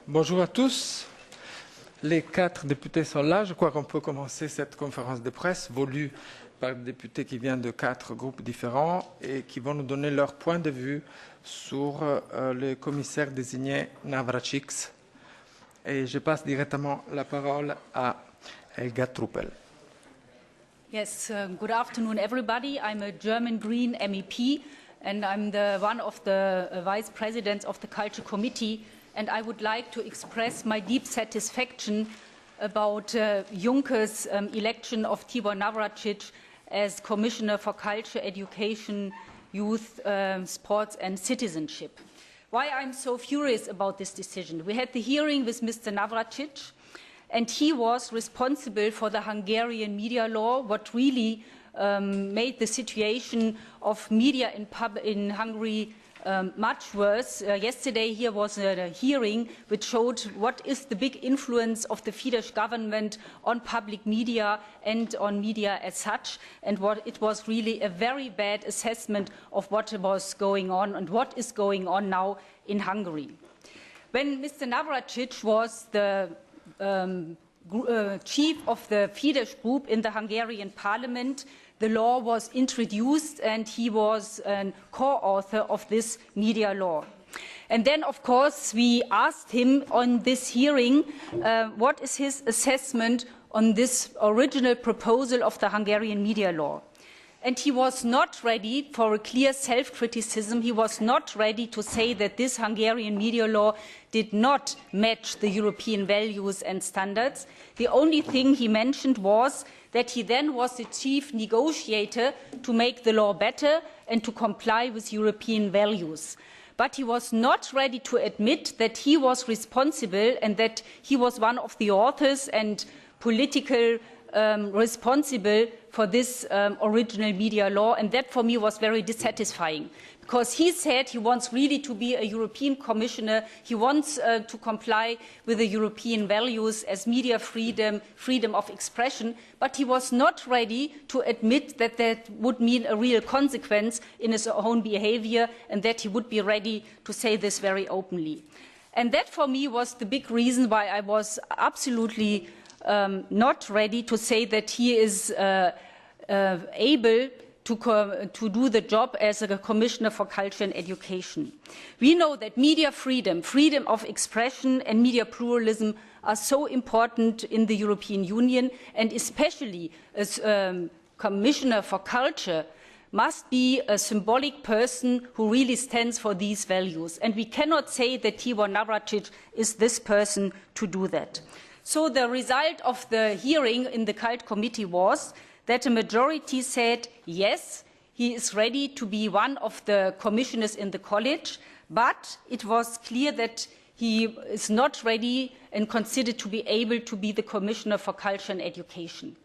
Bonjour à tous. Les 4 députés sont là. Je crois qu'on peut commencer cette conférence de presse voulue par des députés qui viennent de 4 groupes différents et qui vont nous donner leur point de vue sur le commissaire désigné Navracsics. Et je passe directement la parole à Helga Truppel. Yes, good afternoon, everybody. I'm a German Green MEP, and I'm one of the vice presidents of the Culture Committee. And I would like to express my deep satisfaction about Juncker's election of Tibor Navracsics as Commissioner for Culture, Education, Youth, Sports and Citizenship. Why I'm so furious about this decision? We had the hearing with Mr. Navracsics, and he was responsible for the Hungarian media law, what really made the situation of media in Hungary much worse. Yesterday here was a hearing which showed what is the big influence of the Fidesz government on public media and on media as such, and it was really a very bad assessment of what was going on and what is going on now in Hungary. When Mr. Navracsics was the chief of the Fidesz group in the Hungarian parliament, the law was introduced and he was a co-author of this media law. And then, of course, we asked him on this hearing what is his assessment on this original proposal of the Hungarian media law. And he was not ready for a clear self-criticism. He was not ready to say that this Hungarian media law did not match the European values and standards. The only thing he mentioned was that he then was the chief negotiator to make the law better and to comply with European values. But he was not ready to admit that he was responsible and that he was one of the authors and political responsible for this original media law, and that for me was very dissatisfying. Because he said he wants really to be a European commissioner, he wants to comply with the European values as media freedom, freedom of expression, but he was not ready to admit that that would mean a real consequence in his own behavior and that he would be ready to say this very openly. And that for me was the big reason why I was absolutely not ready to say that he is able to do the job as a Commissioner for Culture and Education. We know that media freedom, freedom of expression and media pluralism are so important in the European Union, and especially as Commissioner for Culture must be a symbolic person who really stands for these values. And we cannot say that Tibor Navracsics is this person to do that. So the result of the hearing in the Cult Committee was that a majority said, yes, he is ready to be one of the commissioners in the college, but it was clear that he is not ready and considered to be able to be the Commissioner for Culture and Education.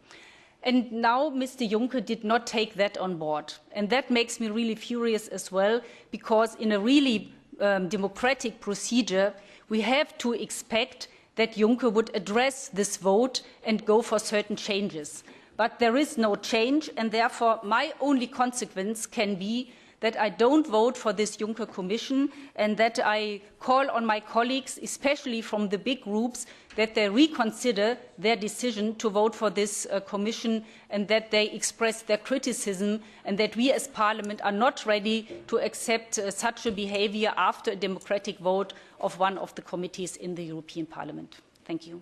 And now Mr. Juncker did not take that on board. And that makes me really furious as well, because in a really democratic procedure, we have to expect that Juncker would address this vote and go for certain changes. But there is no change, and therefore my only consequence can be that I don't vote for this Juncker Commission, and that I call on my colleagues, especially from the big groups, that they reconsider their decision to vote for this Commission, and that they express their criticism, and that we as Parliament are not ready to accept such a behavior after a democratic vote of one of the committees in the European Parliament. Thank you.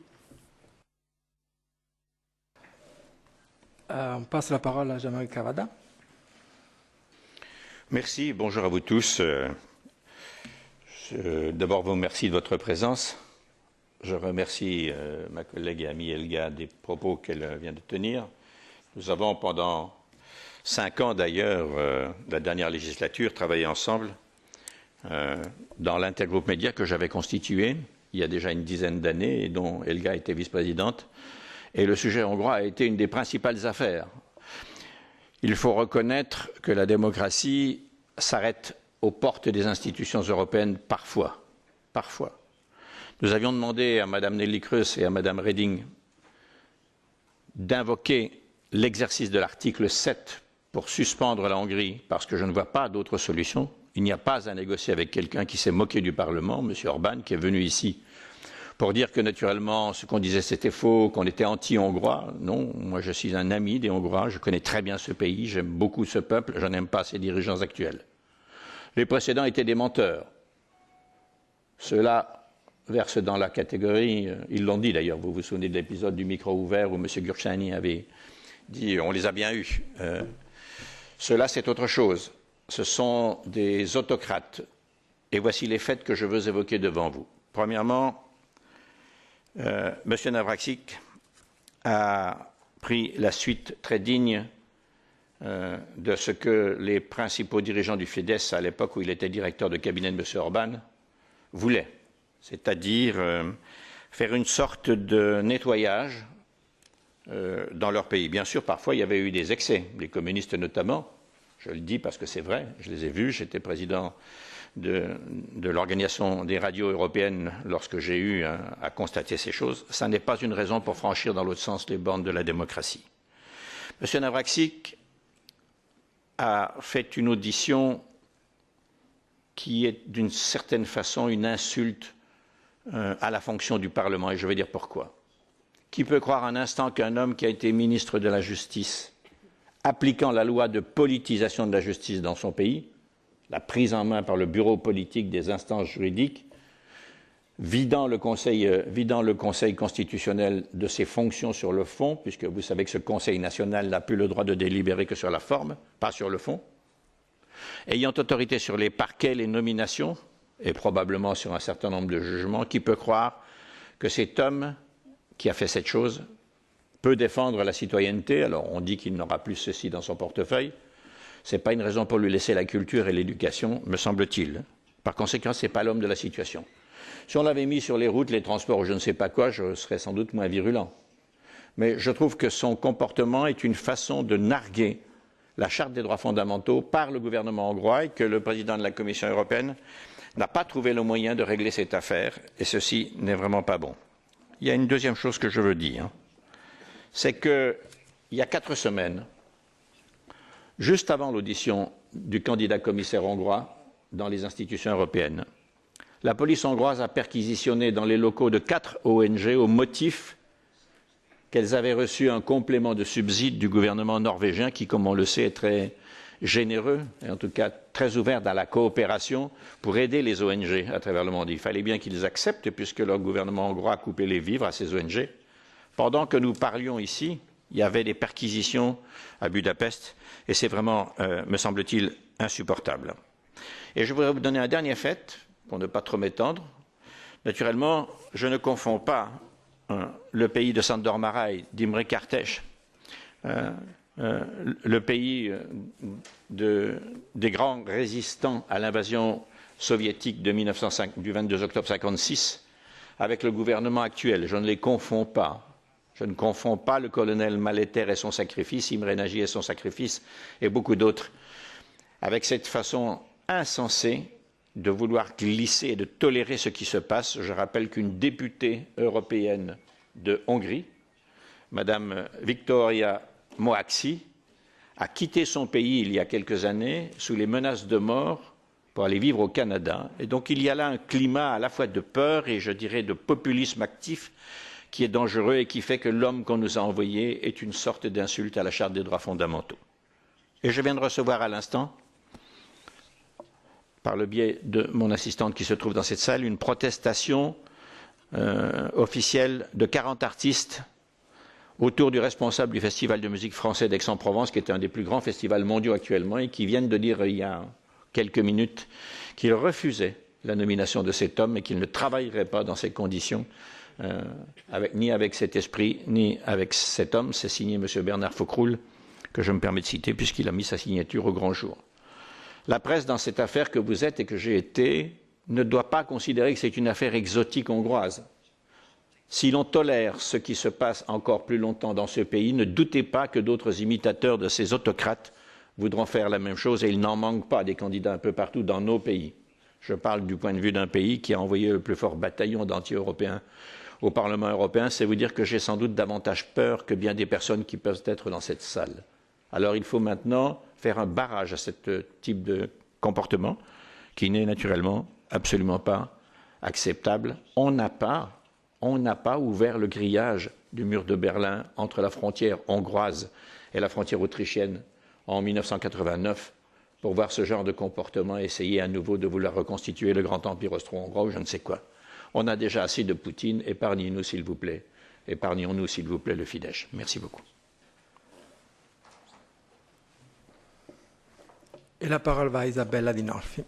On passe la parole à Jean-Marie Cavada. Merci, bonjour à vous tous. D'abord, vous remercie de votre présence. Je remercie ma collègue et amie Helga des propos qu'elle vient de tenir. Nous avons pendant 5 ans d'ailleurs, la dernière législature, travaillé ensemble dans l'intergroupe média que j'avais constitué il y a déjà une dizaine d'années et dont Helga était vice-présidente. Et le sujet hongrois a été une des principales affaires. Il faut reconnaître que la démocratie s'arrête aux portes des institutions européennes parfois. Parfois. Nous avions demandé à Mme Neelie Kroes et à Mme Reding d'invoquer l'exercice de l'article 7 pour suspendre la Hongrie, parce que je ne vois pas d'autre solution. Il n'y a pas à négocier avec quelqu'un qui s'est moqué du Parlement, M. Orbán, qui est venu ici pour dire que naturellement ce qu'on disait c'était faux, qu'on était anti-hongrois. Non, moi je suis un ami des Hongrois, je connais très bien ce pays, j'aime beaucoup ce peuple, je n'aime pas ses dirigeants actuels. Les précédents étaient des menteurs. Ceux-là versent dans la catégorie, ils l'ont dit d'ailleurs, vous vous souvenez de l'épisode du micro ouvert où M. Gurchani avait dit on les a bien eus. Ceux-là c'est autre chose. Ce sont des autocrates. Et voici les faits que je veux évoquer devant vous. Premièrement, M. Navracsik a pris la suite très digne de ce que les principaux dirigeants du Fidesz, à l'époque où il était directeur de cabinet de M. Orban, voulaient, c'est-à-dire faire une sorte de nettoyage dans leur pays. Bien sûr, parfois, il y avait eu des excès, les communistes notamment, je le dis parce que c'est vrai, je les ai vus, j'étais président de l'organisation des radios européennes lorsque j'ai eu à constater ces choses. Ça n'est pas une raison pour franchir dans l'autre sens les bornes de la démocratie. M. Navracsik a fait une audition qui est d'une certaine façon une insulte à la fonction du Parlement, et je vais dire pourquoi. Qui peut croire un instant qu'un homme qui a été ministre de la Justice, appliquant la loi de politisation de la justice dans son pays, la prise en main par le bureau politique des instances juridiques, vidant le Conseil constitutionnel de ses fonctions sur le fond, puisque vous savez que ce Conseil national n'a plus le droit de délibérer que sur la forme, pas sur le fond, ayant autorité sur les parquets, les nominations, et probablement sur un certain nombre de jugements, qui peut croire que cet homme qui a fait cette chose peut défendre la citoyenneté? Alors on dit qu'il n'aura plus ceci dans son portefeuille. Ce n'est pas une raison pour lui laisser la culture et l'éducation, me semble-t-il. Par conséquent, ce n'est pas l'homme de la situation. Si on l'avait mis sur les routes, les transports ou je ne sais pas quoi, je serais sans doute moins virulent. Mais je trouve que son comportement est une façon de narguer la Charte des droits fondamentaux par le gouvernement hongrois et que le président de la Commission européenne n'a pas trouvé le moyen de régler cette affaire. Et ceci n'est vraiment pas bon. Il y a une deuxième chose que je veux dire. C'est qu'il y a 4 semaines, juste avant l'audition du candidat commissaire hongrois dans les institutions européennes, la police hongroise a perquisitionné dans les locaux de 4 ONG au motif qu'elles avaient reçu un complément de subside du gouvernement norvégien qui, comme on le sait, est très généreux et en tout cas très ouvert dans la coopération pour aider les ONG à travers le monde. Il fallait bien qu'ils acceptent puisque leur gouvernement hongrois a coupé les vivres à ces ONG. Pendant que nous parlions ici, il y avait des perquisitions à Budapest et c'est vraiment, me semble-t-il, insupportable. Et je voudrais vous donner un dernier fait, pour ne pas trop m'étendre. Naturellement, je ne confonds pas le pays de Sándor Márai, d'Imre Kertész, le pays des grands résistants à l'invasion soviétique de du 22 octobre 1956, avec le gouvernement actuel. Je ne les confonds pas. Je ne confonds pas le colonel Maléter et son sacrifice, Imre Nagy et son sacrifice, et beaucoup d'autres, avec cette façon insensée de vouloir glisser et de tolérer ce qui se passe. Je rappelle qu'une députée européenne de Hongrie, Madame Victoria Moaxi, a quitté son pays il y a quelques années sous les menaces de mort pour aller vivre au Canada. Et donc il y a là un climat à la fois de peur et je dirais de populisme actif qui est dangereux et qui fait que l'homme qu'on nous a envoyé est une sorte d'insulte à la Charte des droits fondamentaux. Et je viens de recevoir à l'instant, par le biais de mon assistante qui se trouve dans cette salle, une protestation officielle de 40 artistes autour du responsable du Festival de musique français d'Aix-en-Provence, qui est un des plus grands festivals mondiaux actuellement, et qui viennent de dire il y a quelques minutes qu'ils refusaient la nomination de cet homme et qu'ils ne travailleraient pas dans ces conditions, ni avec cet esprit, ni avec cet homme. C'est signé M. Bernard Faucroul, que je me permets de citer, puisqu'il a mis sa signature au grand jour. La presse, dans cette affaire que vous êtes et que j'ai été, ne doit pas considérer que c'est une affaire exotique hongroise. Si l'on tolère ce qui se passe encore plus longtemps dans ce pays, ne doutez pas que d'autres imitateurs de ces autocrates voudront faire la même chose et il n'en manque pas des candidats un peu partout dans nos pays. Je parle du point de vue d'un pays qui a envoyé le plus fort bataillon d'anti-européens au Parlement européen. C'est vous dire que j'ai sans doute davantage peur que bien des personnes qui peuvent être dans cette salle. Alors il faut maintenant faire un barrage à ce type de comportement qui n'est naturellement absolument pas acceptable. On n'a pas On n'a pas ouvert le grillage du mur de Berlin entre la frontière hongroise et la frontière autrichienne en 1989 pour voir ce genre de comportement, essayer à nouveau de vouloir reconstituer le grand empire austro-hongrois ou je ne sais quoi. On a déjà assez de Poutine, épargnez-nous s'il vous plaît. Épargnons-nous s'il vous plaît le Fidesz. Merci beaucoup. E la parola va a Isabella Di Norfi.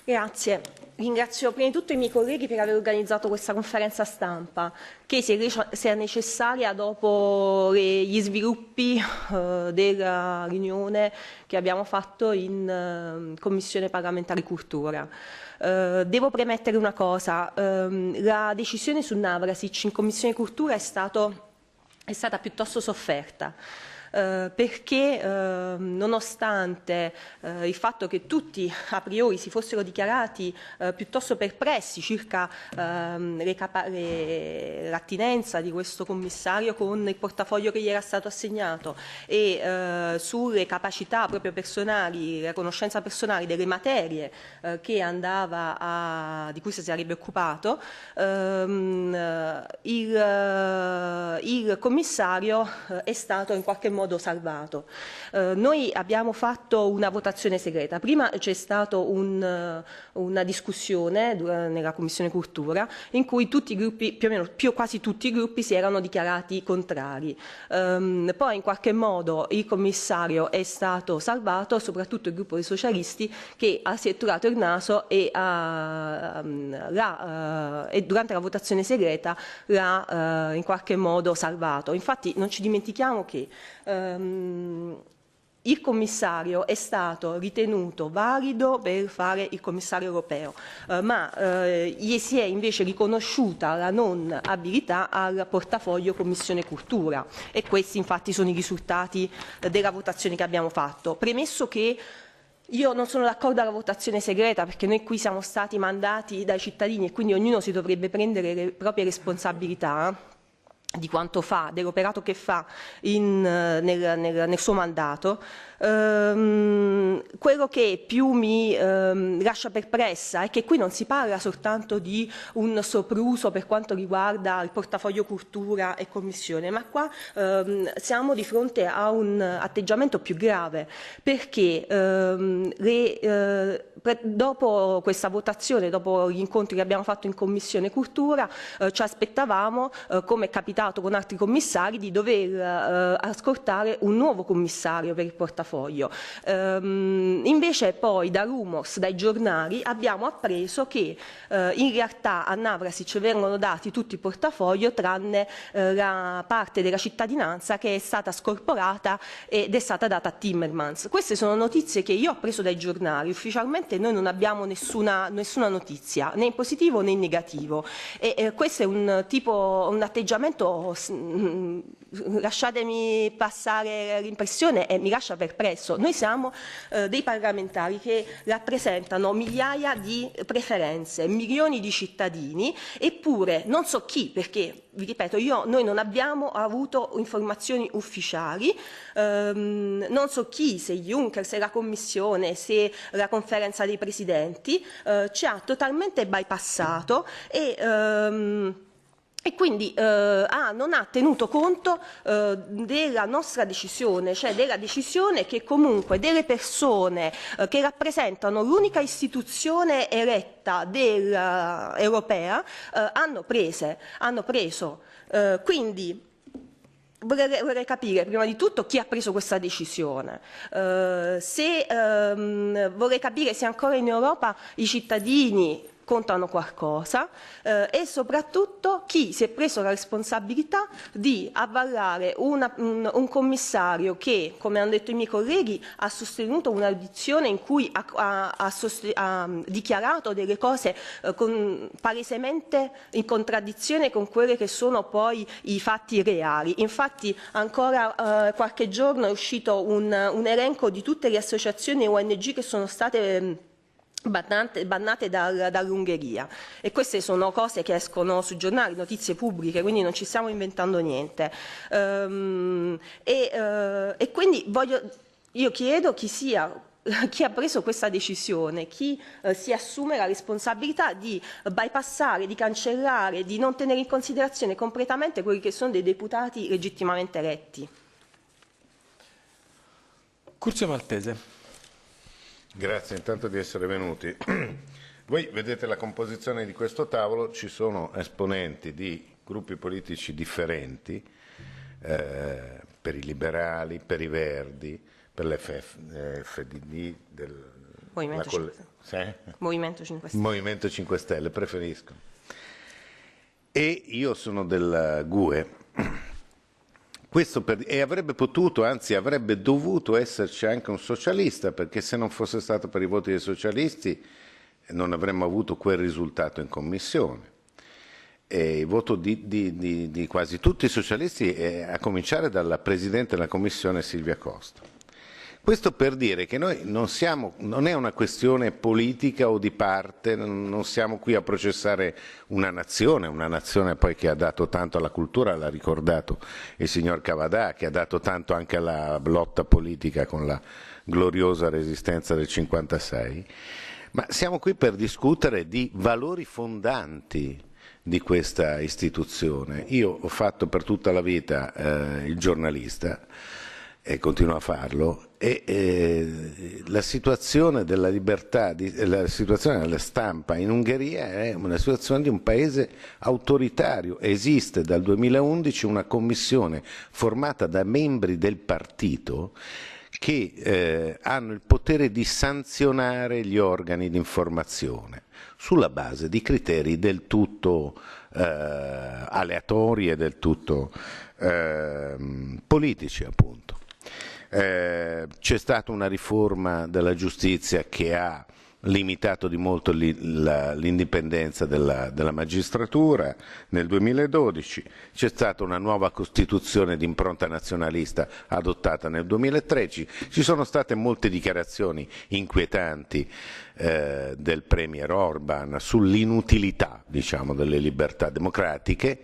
Grazie. Ringrazio prima di tutto i miei colleghi per aver organizzato questa conferenza stampa che si è necessaria dopo gli sviluppi della riunione che abbiamo fatto in Commissione parlamentare cultura. Devo premettere una cosa, la decisione su Navrasic in Commissione cultura è stata piuttosto sofferta. Perché nonostante il fatto che tutti a priori si fossero dichiarati piuttosto perplessi circa l'attinenza di questo commissario con il portafoglio che gli era stato assegnato e sulle capacità proprio personali, la conoscenza personale delle materie che di cui si sarebbe occupato, il commissario è stato in qualche modo salvato. Noi abbiamo fatto una votazione segreta. Prima c'è stata una discussione nella Commissione Cultura in cui tutti i gruppi, quasi tutti i gruppi si erano dichiarati contrari. Poi in qualche modo il commissario è stato salvato, soprattutto il gruppo dei socialisti che si è turato il naso e durante la votazione segreta l'ha in qualche modo salvato. Infatti non ci dimentichiamo che il commissario è stato ritenuto valido per fare il commissario europeo, ma gli si è invece riconosciuta la non abilità al portafoglio Commissione Cultura e questi infatti sono i risultati della votazione che abbiamo fatto. Premesso che io non sono d'accordo alla votazione segreta perché noi qui siamo stati mandati dai cittadini e quindi ognuno si dovrebbe prendere le proprie responsabilità di quanto fa, dell'operato che fa nel suo mandato. Quello che più mi lascia perplessa è che qui non si parla soltanto di un sopruso per quanto riguarda il portafoglio cultura e commissione, ma qua siamo di fronte a un atteggiamento più grave perché dopo questa votazione, dopo gli incontri che abbiamo fatto in Commissione Cultura, ci aspettavamo, come è capitato con altri commissari, di dover ascoltare un nuovo commissario per il portafoglio. Invece poi da rumors, dai giornali, abbiamo appreso che in realtà a Navrasic vengono dati tutti i portafoglio tranne la parte della cittadinanza che è stata scorporata ed è stata data a Timmermans. Queste sono notizie che io ho preso dai giornali, ufficialmente noi non abbiamo nessuna notizia, né in positivo né in negativo e questo è un atteggiamento, lasciatemi passare l'impressione, e mi lascia perplesso. Noi siamo dei parlamentari che rappresentano migliaia di preferenze, milioni di cittadini, eppure non so chi, perché vi ripeto, noi non abbiamo avuto informazioni ufficiali, non so chi, se Juncker, se la Commissione, se la Conferenza dei Presidenti, ci ha totalmente bypassato e quindi non ha tenuto conto della nostra decisione, cioè della decisione che comunque delle persone che rappresentano l'unica istituzione eletta europea hanno preso. Quindi vorrei capire prima di tutto chi ha preso questa decisione, vorrei capire se ancora in Europa i cittadini contano qualcosa e soprattutto chi si è preso la responsabilità di avallare un commissario che, come hanno detto i miei colleghi, ha sostenuto un'audizione in cui ha dichiarato delle cose palesemente in contraddizione con quelli che sono poi i fatti reali. Infatti ancora qualche giorno è uscito un elenco di tutte le associazioni ONG che sono state bannate dall'Ungheria e queste sono cose che escono sui giornali, notizie pubbliche, quindi non ci stiamo inventando niente e quindi io chiedo chi sia chi ha preso questa decisione, chi si assume la responsabilità di bypassare, di cancellare, di non tenere in considerazione completamente quelli che sono dei deputati legittimamente eletti. Curzio Maltese. Grazie intanto di essere venuti. Voi vedete la composizione di questo tavolo, ci sono esponenti di gruppi politici differenti, per i liberali, per i Verdi, per l'FDD, Movimento 5 Stelle. Movimento 5 Stelle. Movimento 5 Stelle, preferisco. E io sono del GUE. E avrebbe potuto, anzi avrebbe dovuto esserci anche un socialista, perché se non fosse stato per i voti dei socialisti non avremmo avuto quel risultato in commissione. E il voto di quasi tutti i socialisti, a cominciare dalla Presidente della Commissione Silvia Costa. Questo per dire che noi non è una questione politica o di parte, non siamo qui a processare una nazione poi che ha dato tanto alla cultura, l'ha ricordato il signor Cavadà, che ha dato tanto anche alla lotta politica con la gloriosa resistenza del 56, ma siamo qui per discutere di valori fondanti di questa istituzione. Io ho fatto per tutta la vita il giornalista e continuo a farlo, e la situazione della libertà, la situazione della stampa in Ungheria è una situazione di un paese autoritario. Esiste dal 2011 una commissione formata da membri del partito che hanno il potere di sanzionare gli organi di informazione sulla base di criteri del tutto aleatori e del tutto politici, appunto. C'è stata una riforma della giustizia che ha limitato di molto l'indipendenza della magistratura nel 2012, c'è stata una nuova Costituzione di impronta nazionalista adottata nel 2013, ci sono state molte dichiarazioni inquietanti del Premier Orban sull'inutilità, diciamo, delle libertà democratiche.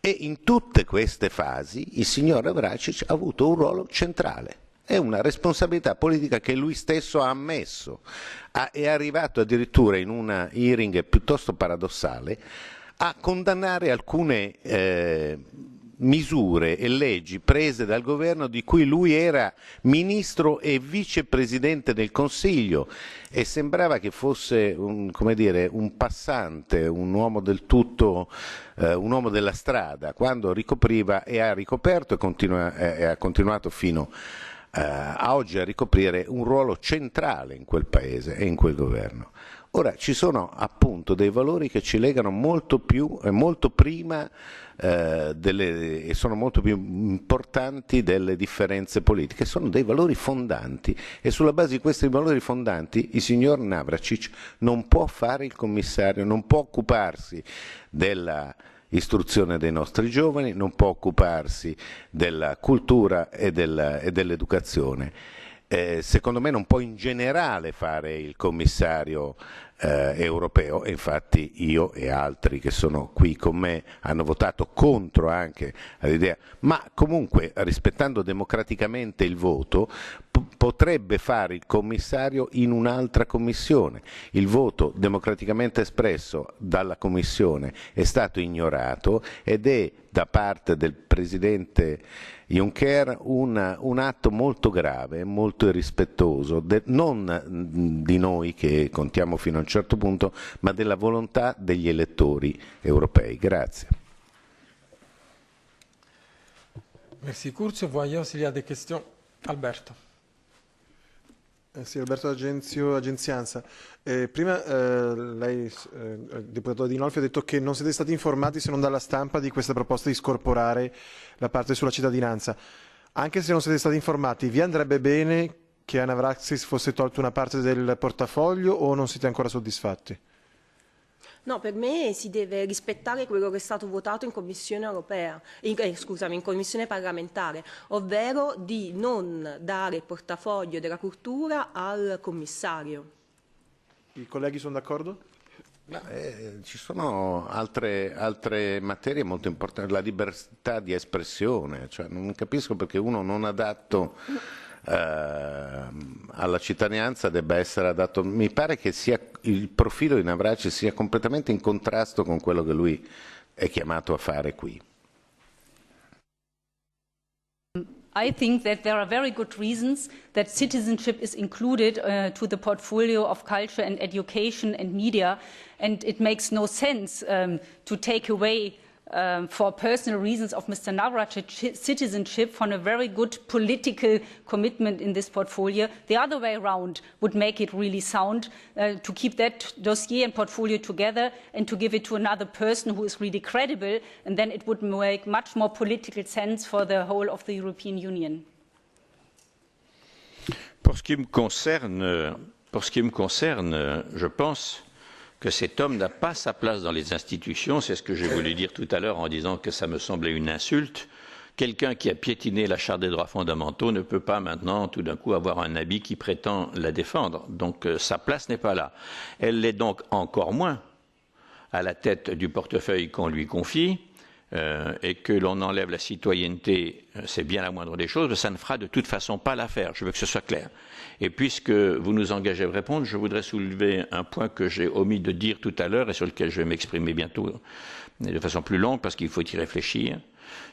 E in tutte queste fasi il signor Navracsics ha avuto un ruolo centrale. È una responsabilità politica che lui stesso ha ammesso. È arrivato addirittura in una hearing piuttosto paradossale a condannare alcune misure e leggi prese dal governo di cui lui era ministro e vicepresidente del Consiglio, e sembrava che fosse un passante, un uomo del tutto, un uomo della strada, quando ricopriva e ha ricoperto e ha continuato fino a oggi a ricoprire un ruolo centrale in quel paese e in quel governo. Ora, ci sono appunto dei valori che ci legano molto più e molto prima e sono molto più importanti delle differenze politiche, sono dei valori fondanti, e sulla base di questi valori fondanti il signor Navracsics non può fare il commissario, non può occuparsi della istruzione dei nostri giovani, non può occuparsi della cultura e dell'educazione. Secondo me non può in generale fare il commissario europeo, e infatti io e altri che sono qui con me hanno votato contro anche all'idea, ma comunque rispettando democraticamente il voto potrebbe fare il commissario in un'altra commissione. Il voto democraticamente espresso dalla commissione è stato ignorato ed è da parte del presidente Juncker un atto molto grave, molto irrispettoso, non di noi che contiamo fino a un certo punto, ma della volontà degli elettori europei. Grazie. Merci Curzio. Voyons s'il y a des questions. Alberto. Sì, Alberto Agenzianza. Prima lei, deputato Adinolfi, ha detto che non siete stati informati se non dalla stampa di questa proposta di scorporare la parte sulla cittadinanza. Anche se non siete stati informati, vi andrebbe bene che a Navracsics fosse tolta una parte del portafoglio o non siete ancora soddisfatti? No, per me si deve rispettare quello che è stato votato in Commissione europea, in Commissione parlamentare, ovvero di non dare il portafoglio della cultura al commissario. I colleghi sono d'accordo? Ci sono altre materie molto importanti, la libertà di espressione, cioè non capisco perché uno non adatto alla cittadinanza debba essere dato. Mi pare che il profilo di Navracsics sia completamente in contrasto con quello che lui è chiamato a fare qui. I think that there are very good reasons that citizenship is included to the portfolio of culture and education and media, and it makes no sense to take away for personal reasons of Mr. Navracsics citizenship from a very good political commitment in this portfolio. The other way around would make it really sound to keep that dossier and portfolio together and to give it to another person who is really credible, and then it would make much more political sense for the whole of the European Union. Pour ce qui me concerne, je pense que cet homme n'a pas sa place dans les institutions. C'est ce que j'ai voulu dire tout à l'heure en disant que ça me semblait une insulte. Quelqu'un qui a piétiné la Charte des droits fondamentaux ne peut pas maintenant tout d'un coup avoir un habit qui prétend la défendre. Donc sa place n'est pas là. Elle l'est donc encore moins à la tête du portefeuille qu'on lui confie. Et que l'on enlève la citoyenneté, c'est bien la moindre des choses, mais ça ne fera de toute façon pas l'affaire. Je veux que ce soit clair. Et puisque vous nous engagez à répondre, je voudrais soulever un point que j'ai omis de dire tout à l'heure et sur lequel je vais m'exprimer bientôt de façon plus longue parce qu'il faut y réfléchir.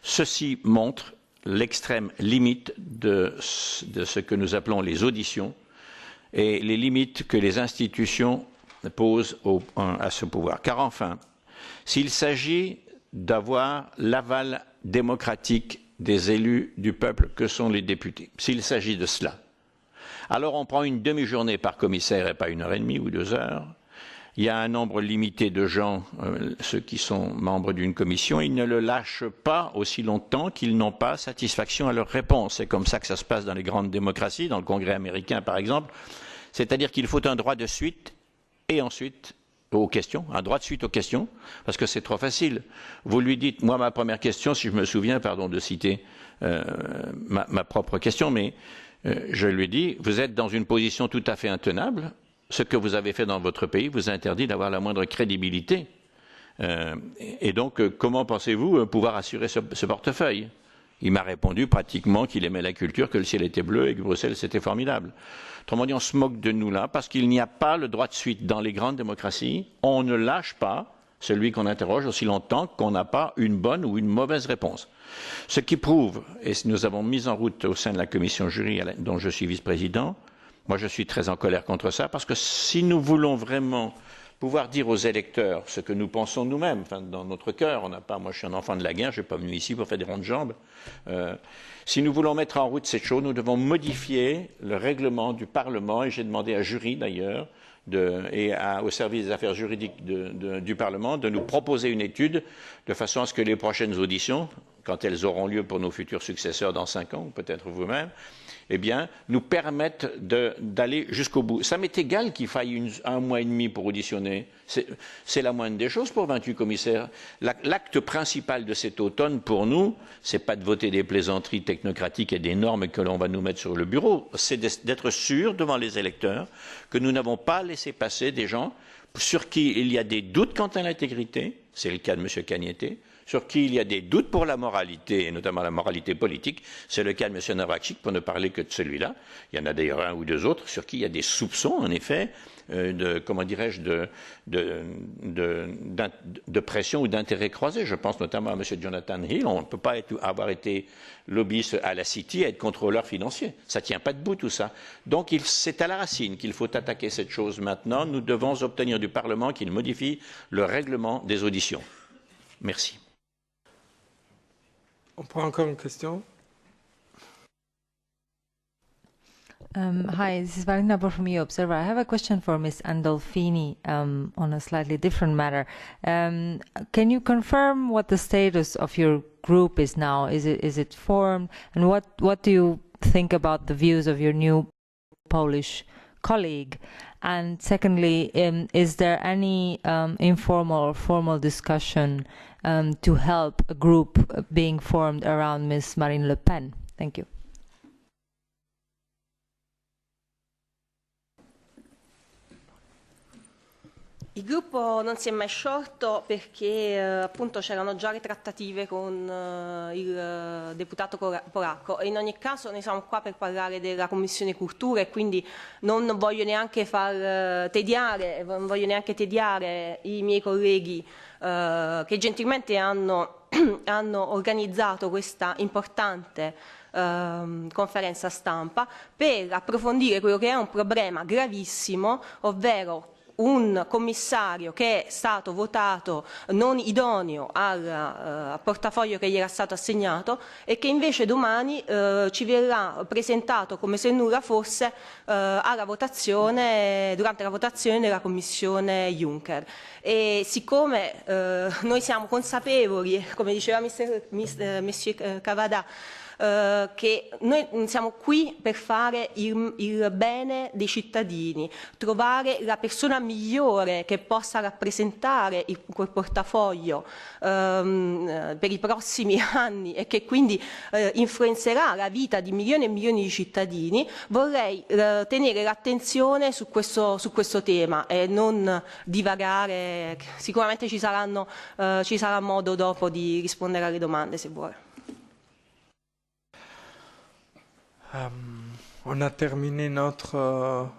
Ceci montre l'extrême limite de ce que nous appelons les auditions et les limites que les institutions posent à ce pouvoir. Car enfin, s'il s'agit d'avoir l'aval démocratique des élus du peuple que sont les députés. S'il s'agit de cela, alors on prend une demi-journée par commissaire et pas 1h30 ou 2 heures. Il y a un nombre limité de gens, ceux qui sont membres d'une commission, ils ne le lâchent pas aussi longtemps qu'ils n'ont pas satisfaction à leurs réponses. C'est comme ça que ça se passe dans les grandes démocraties, dans le Congrès américain par exemple. C'est-à-dire qu'il faut un droit de suite et ensuite aux questions, un droit de suite aux questions, parce que c'est trop facile. Vous lui dites, moi ma première question, si je me souviens, pardon de citer ma propre question, mais je lui dis, vous êtes dans une position tout à fait intenable, ce que vous avez fait dans votre pays vous interdit d'avoir la moindre crédibilité. Et donc, comment pensez-vous pouvoir assurer ce portefeuille? Il m'a répondu pratiquement qu'il aimait la culture, que le ciel était bleu et que Bruxelles c'était formidable. Autrement dit, on se moque de nous là parce qu'il n'y a pas le droit de suite dans les grandes démocraties. On ne lâche pas celui qu'on interroge aussi longtemps qu'on n'a pas une bonne ou une mauvaise réponse. Ce qui prouve, et nous avons mis en route au sein de la commission jury dont je suis vice-président, moi je suis très en colère contre ça parce que si nous voulons vraiment pouvoir dire aux électeurs ce que nous pensons nous-mêmes, enfin, dans notre cœur, on n'a pas, moi je suis un enfant de la guerre, je ne suis pas venu ici pour faire des ronds de jambes. Si nous voulons mettre en route cette chose, nous devons modifier le règlement du Parlement, et j'ai demandé à jury d'ailleurs, et au service des affaires juridiques du Parlement, de nous proposer une étude de façon à ce que les prochaines auditions, quand elles auront lieu pour nos futurs successeurs dans 5 ans, ou peut-être vous-même, eh bien, nous permettent d'aller jusqu'au bout. Ça m'est égal qu'il faille 1 mois et demi pour auditionner. C'est la moindre des choses pour 28 commissaires. L'acte principal de cet automne, pour nous, c'est pas de voter des plaisanteries technocratiques et des normes que l'on va nous mettre sur le bureau. C'est d'être sûr devant les électeurs que nous n'avons pas laissé passer des gens sur qui il y a des doutes quant à l'intégrité. C'est le cas de M. Cagnete. Sur qui il y a des doutes pour la moralité, et notamment la moralité politique. C'est le cas de M. Navracsics, pour ne parler que de celui-là. Il y en a d'ailleurs 1 ou 2 autres sur qui il y a des soupçons, en effet, comment dirais-je, de pression ou d'intérêt croisé. Je pense notamment à M. Jonathan Hill. On ne peut pas avoir été lobbyiste à la City et être contrôleur financier. Ça ne tient pas debout tout ça. Donc c'est à la racine qu'il faut attaquer cette chose maintenant. Nous devons obtenir du Parlement qu'il modifie le règlement des auditions. Merci. On prend encore une question. Hi, this is Valentina Bor from EU Observer. I have a question for Ms. Andolfini on a slightly different matter. Can you confirm what the status of your group is now? Is it formed? And what do you think about the views of your new Polish colleague? And secondly, is there any informal or formal discussion to help a group being formed around Ms. Marine Le Pen? Thank you. Il gruppo non si è mai sciolto perché appunto c'erano già le trattative con il deputato polacco e in ogni caso noi siamo qua per parlare della Commissione Cultura e quindi non voglio neanche tediare i miei colleghi che gentilmente hanno organizzato questa importante conferenza stampa per approfondire quello che è un problema gravissimo, ovvero un commissario che è stato votato non idoneo al portafoglio che gli era stato assegnato e che invece domani ci verrà presentato come se nulla fosse durante la votazione della Commissione Juncker. E siccome noi siamo consapevoli, come diceva Monsieur Cavada, che noi siamo qui per fare il bene dei cittadini, trovare la persona migliore che possa rappresentare quel portafoglio per i prossimi anni e che quindi influenzerà la vita di milioni e milioni di cittadini, vorrei tenere l'attenzione su questo tema e non divagare. Sicuramente ci sarà modo dopo di rispondere alle domande se vuole. On a terminé notre...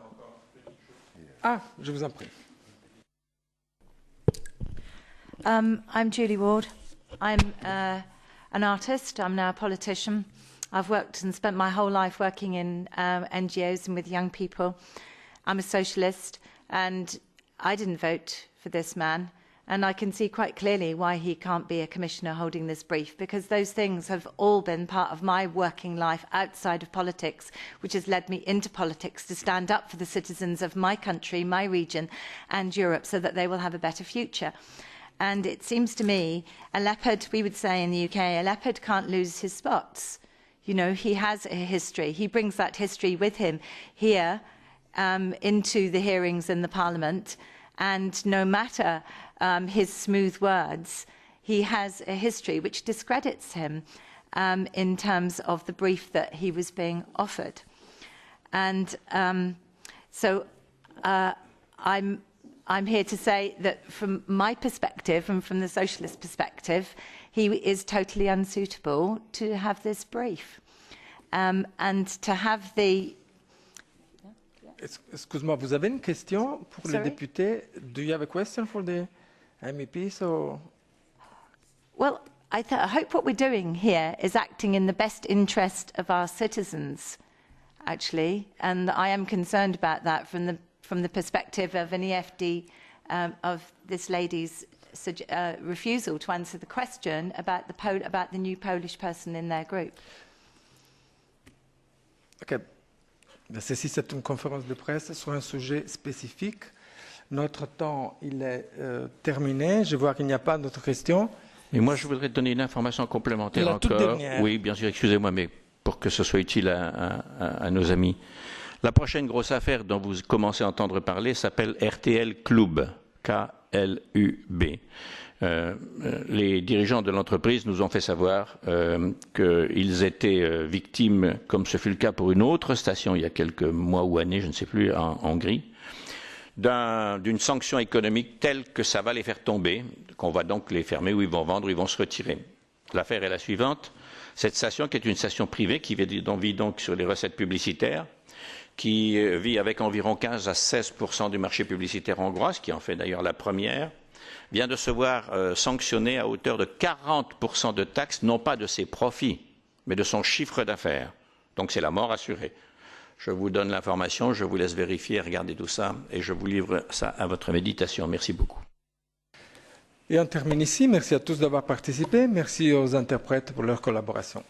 Ah, je vous en prie. I'm Julie Ward. I'm an artist. I'm now a politician. I've worked and spent my whole life working in NGOs and with young people. I'm a socialist, and I didn't vote for this man. And I can see quite clearly why he can't be a commissioner holding this brief, because those things have all been part of my working life outside of politics, which has led me into politics to stand up for the citizens of my country, my region and Europe so that they will have a better future. And it seems to me, a leopard, we would say in the UK, a leopard can't lose his spots. You know, he has a history. He brings that history with him here into the hearings in the Parliament. And no matter his smooth words, he has a history which discredits him in terms of the brief that he was being offered. And so I'm here to say that from my perspective and from the socialist perspective, he is totally unsuitable to have this brief. And to have the... Excuse-moi, vous avez une question pour les députés? Do you have a question for the MEPs? Or? Well, I hope what we're doing here is acting in the best interest of our citizens, actually, and I am concerned about that from the perspective of an EFD, of this lady's refusal to answer the question about the new Polish person in their group. Okay. Ceci, c'est une conférence de presse sur un sujet spécifique. Notre temps, il est terminé. Je vois qu'il n'y a pas d'autres questions. Et moi, je voudrais donner une information complémentaire encore. Oui, bien sûr, excusez-moi, mais pour que ce soit utile à nos amis. La prochaine grosse affaire dont vous commencez à entendre parler s'appelle RTL Klub, K-L-U-B. Les dirigeants de l'entreprise nous ont fait savoir qu'ils étaient victimes, comme ce fut le cas pour une autre station il y a quelques mois ou années, je ne sais plus, en Hongrie, d'une sanction économique telle que ça va les faire tomber, qu'on va donc les fermer ou ils vont vendre ou ils vont se retirer. L'affaire est la suivante. Cette station, qui est une station privée, qui vit donc sur les recettes publicitaires, qui vit avec environ 15 à 16% du marché publicitaire hongrois, ce qui en fait d'ailleurs la première, vient de se voir sanctionné à hauteur de 40% de taxes, non pas de ses profits, mais de son chiffre d'affaires. Donc c'est la mort assurée. Je vous donne l'information, je vous laisse vérifier, regarder tout ça, et je vous livre ça à votre méditation. Merci beaucoup. Et on termine ici. Merci à tous d'avoir participé. Merci aux interprètes pour leur collaboration.